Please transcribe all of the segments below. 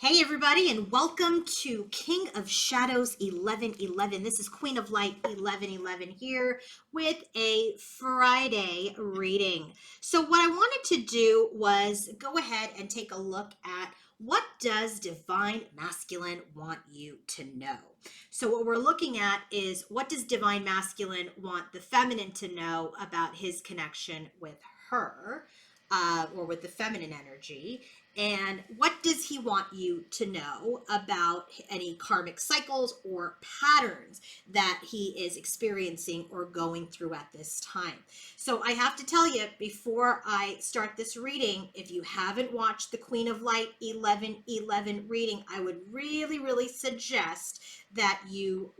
Hey everybody, and welcome to King of Shadows 1111. This is Queen of Light 1111 here with a Friday reading. So what I wanted to do was go ahead and take a look at what does Divine Masculine want you to know. So what we're looking at is what does Divine Masculine want the feminine to know about his connection with her, or with the feminine energy. And what does he want you to know about any karmic cycles or patterns that he is experiencing or going through at this time? So I have to tell you, before I start this reading, if you haven't watched the Queen of Light 1111 reading, I would really suggest that you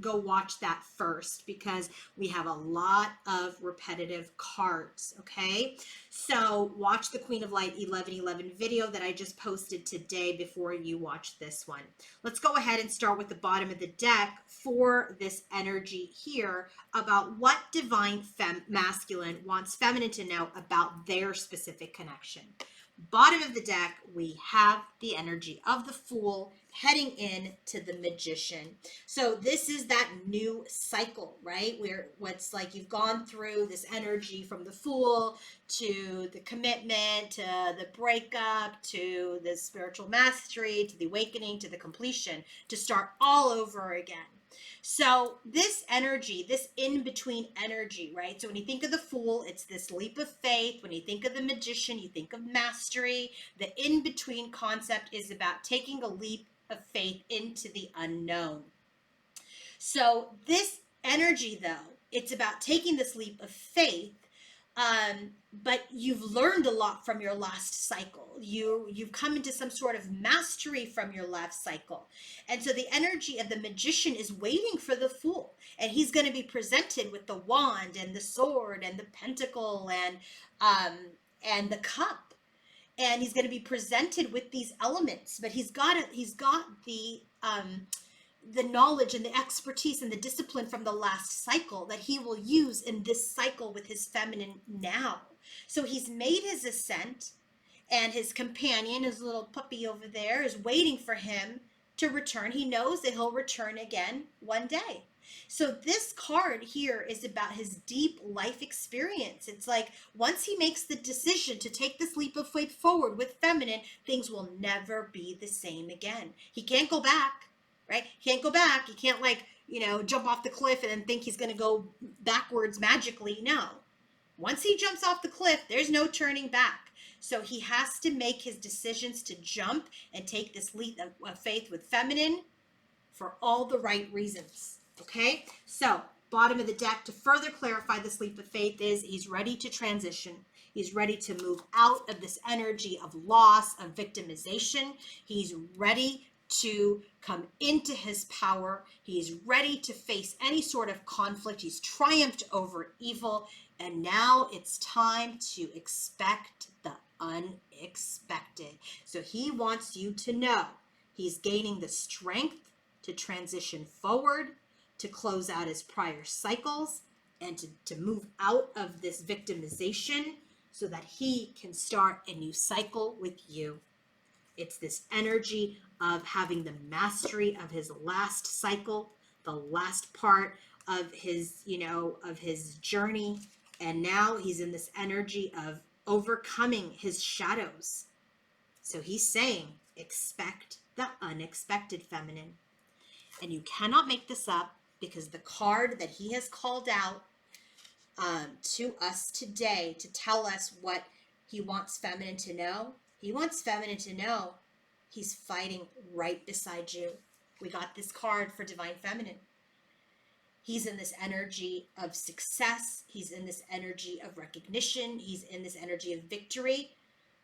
go watch that first, because we have a lot of repetitive cards. Okay, so watch the Queen of Light 1111 video that I just posted today before you watch this one. Let's go ahead and start with the bottom of the deck for this energy here about what Divine Masculine wants feminine to know about their specific connection. Bottom of the deck, we have the energy of the Fool heading in to the Magician. So this is that new cycle, right? Where what's like you've gone through this energy from the Fool to the commitment, to the breakup, to the spiritual mastery, to the awakening, to the completion, to start all over again. So this energy, this in-between energy, right? So when you think of the Fool, it's this leap of faith. When you think of the Magician, you think of mastery. The in-between concept is about taking a leap of faith into the unknown. So this energy, though, it's about taking this leap of faith, but you've learned a lot from your last cycle. You've come into some sort of mastery from your last cycle. And so the energy of the Magician is waiting for the Fool. And he's going to be presented with the wand and the sword and the pentacle and the cup. And he's going to be presented with these elements, but he's got the knowledge and the expertise and the discipline from the last cycle that he will use in this cycle with his feminine now. So he's made his ascent, and his companion, his little puppy over there, is waiting for him to return. He knows that he'll return again one day. So this card here is about his deep life experience. It's like once he makes the decision to take this leap of faith forward with feminine, things will never be the same again. He can't go back. Right? He can't go back. He can't jump off the cliff and then think he's going to go backwards magically. No. Once he jumps off the cliff, there's no turning back. So he has to make his decisions to jump and take this leap of faith with feminine for all the right reasons. Okay? So bottom of the deck, to further clarify this leap of faith, is he's ready to transition. He's ready to move out of this energy of loss, of victimization. He's ready to come into his power. He's ready to face any sort of conflict. He's triumphed over evil. And now it's time to expect the unexpected. So he wants you to know he's gaining the strength to transition forward, to close out his prior cycles, and to move out of this victimization so that he can start a new cycle with you. It's this energy of having the mastery of his last cycle, the last part of his, of his journey. And now he's in this energy of overcoming his shadows. So he's saying, expect the unexpected, feminine. And you cannot make this up, because the card that he has called out to us today to tell us what he wants feminine to know, he wants feminine to know he's fighting right beside you. We got this card for Divine Feminine. He's in this energy of success. He's in this energy of recognition. He's in this energy of victory.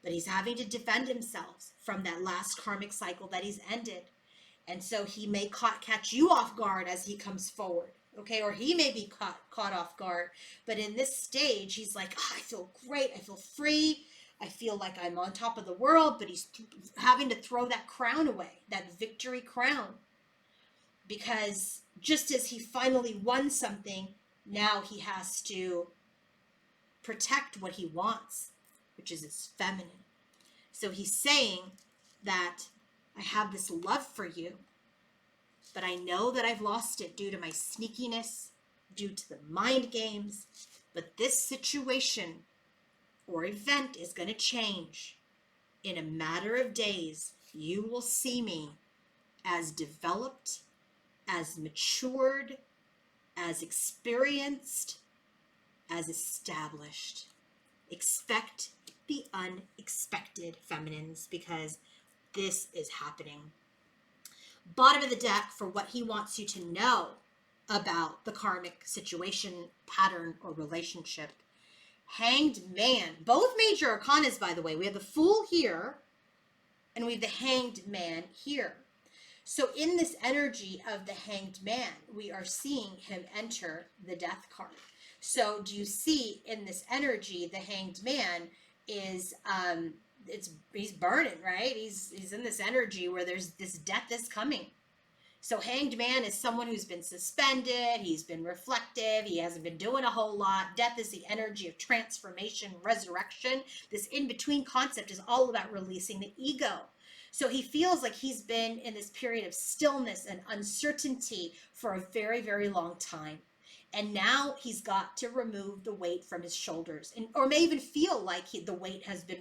But he's having to defend himself from that last karmic cycle that he's ended. And so he may catch you off guard as he comes forward. Okay, or he may be caught off guard. But in this stage, he's like, I feel great. I feel free. I feel like I'm on top of the world. But he's having to throw that crown away, that victory crown. Because just as he finally won something, now he has to protect what he wants, which is his feminine. So he's saying that I have this love for you, but I know that I've lost it due to my sneakiness, due to the mind games. But this situation or event is going to change. In a matter of days, you will see me as developed, as matured, as experienced, as established. Expect the unexpected, feminines, because this is happening. Bottom of the deck for what he wants you to know about the karmic situation, pattern, or relationship. Hanged Man. Both major arcanas, by the way. We have the Fool here, and we have the Hanged Man here. So in this energy of the Hanged Man, we are seeing him enter the Death card. So do you see in this energy, the Hanged Man is, he's burning, right? He's in this energy where there's this death is coming. So Hanged Man is someone who's been suspended, he's been reflective, he hasn't been doing a whole lot. Death is the energy of transformation, resurrection. This in-between concept is all about releasing the ego. So he feels like he's been in this period of stillness and uncertainty for a very, very long time. And now he's got to remove the weight from his shoulders, and or may even feel like the weight has been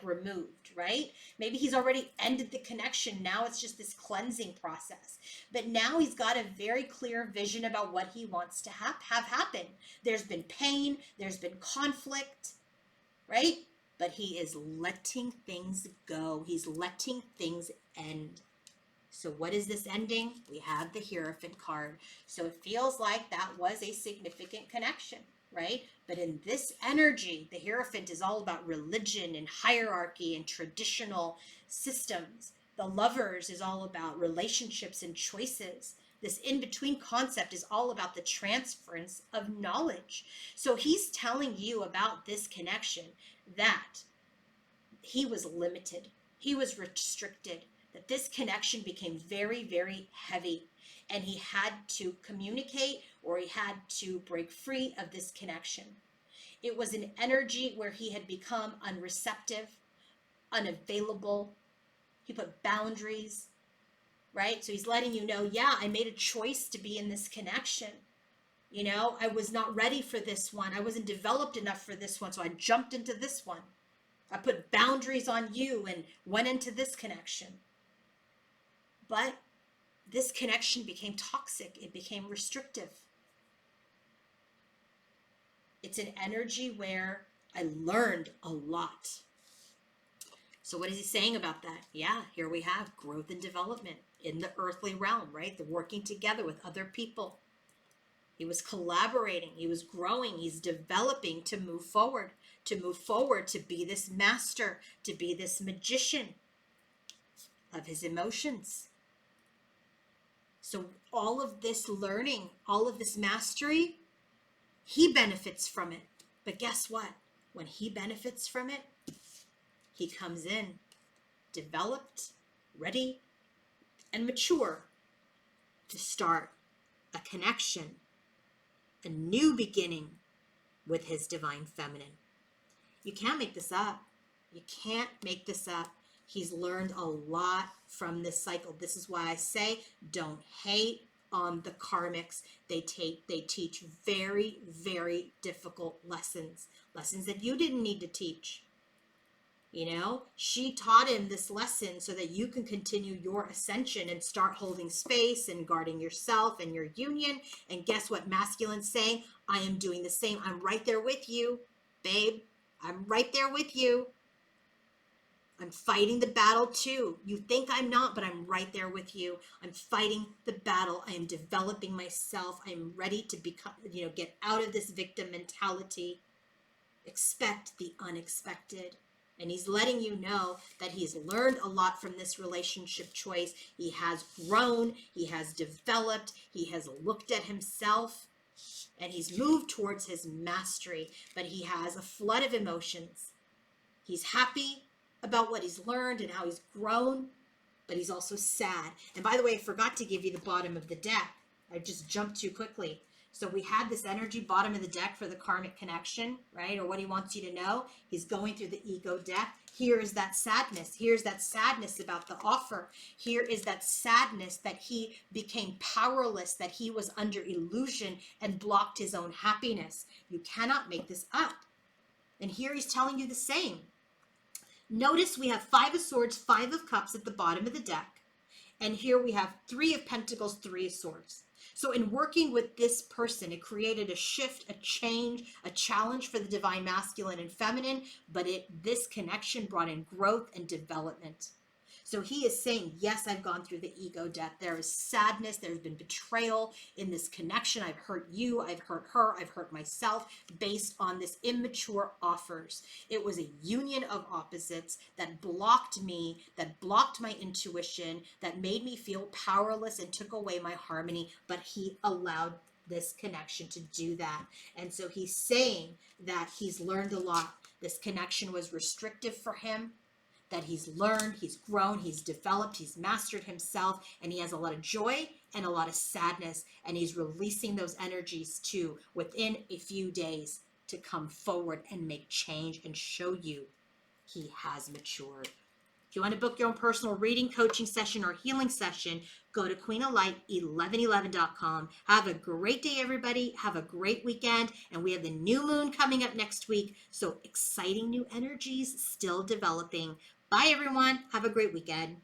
removed, right? Maybe he's already ended the connection. Now it's just this cleansing process. But now he's got a very clear vision about what he wants to have happen. There's been pain, there's been conflict, right? But he is letting things go. He's letting things end. So what is this ending? We have the Hierophant card. So it feels like that was a significant connection, right? But in this energy, the Hierophant is all about religion and hierarchy and traditional systems. The Lovers is all about relationships and choices. This in-between concept is all about the transference of knowledge. So he's telling you about this connection that he was limited, he was restricted, that this connection became very, very heavy, and he had to communicate, or he had to break free of this connection. It was an energy where he had become unreceptive, unavailable. He put boundaries, right? So he's letting you know, yeah, I made a choice to be in this connection. You know, I was not ready for this one. I wasn't developed enough for this one, so I jumped into this one. I put boundaries on you and went into this connection. But this connection became toxic. It became restrictive. It's an energy where I learned a lot. So what is he saying about that? Yeah, here we have growth and development in the earthly realm, right? The working together with other people. He was collaborating. He was growing. He's developing to move forward, to be this master, to be this magician of his emotions. So all of this learning, all of this mastery, he benefits from it. But guess what? When he benefits from it, he comes in developed, ready, and mature to start a connection, a new beginning with his divine feminine. You can't make this up. You can't make this up. He's learned a lot from this cycle. This is why I say don't hate on the karmics. They teach very, very difficult lessons that you didn't need to teach. You know, she taught him this lesson so that you can continue your ascension and start holding space and guarding yourself and your union. And guess what masculine's saying? I am doing the same. I'm right there with you, babe. I'm right there with you. I'm fighting the battle too. You think I'm not, but I'm right there with you. I'm fighting the battle. I am developing myself. I am ready to become, get out of this victim mentality. Expect the unexpected. And he's letting you know that he's learned a lot from this relationship choice. He has grown. He has developed. He has looked at himself. And he's moved towards his mastery. But he has a flood of emotions. He's happy about what he's learned and how he's grown, but he's also sad. And by the way, I forgot to give you the bottom of the deck. I just jumped too quickly. So we had this energy bottom of the deck for the karmic connection, right? Or what he wants you to know. He's going through the ego deck. Here is that sadness. Here's that sadness about the offer. Here is that sadness that he became powerless, that he was under illusion and blocked his own happiness. You cannot make this up. And here he's telling you the same. Notice we have 5 of Swords, 5 of Cups at the bottom of the deck. And here we have 3 of Pentacles, 3 of Swords. So in working with this person, it created a shift, a change, a challenge for the divine masculine and feminine, but this connection brought in growth and development. So he is saying, yes, I've gone through the ego death. There is sadness. There's been betrayal in this connection. I've hurt you. I've hurt her. I've hurt myself based on this immature offers. It was a union of opposites that blocked me, that blocked my intuition, that made me feel powerless and took away my harmony. But he allowed this connection to do that. And so he's saying that he's learned a lot. This connection was restrictive for him, that he's learned, he's grown, he's developed, he's mastered himself, and he has a lot of joy and a lot of sadness, and he's releasing those energies too within a few days to come forward and make change and show you he has matured. If you want to book your own personal reading, coaching session, or healing session, go to queenoflight1111.com. Have a great day, everybody. Have a great weekend. And we have the new moon coming up next week. So exciting new energies still developing. Bye, everyone. Have a great weekend.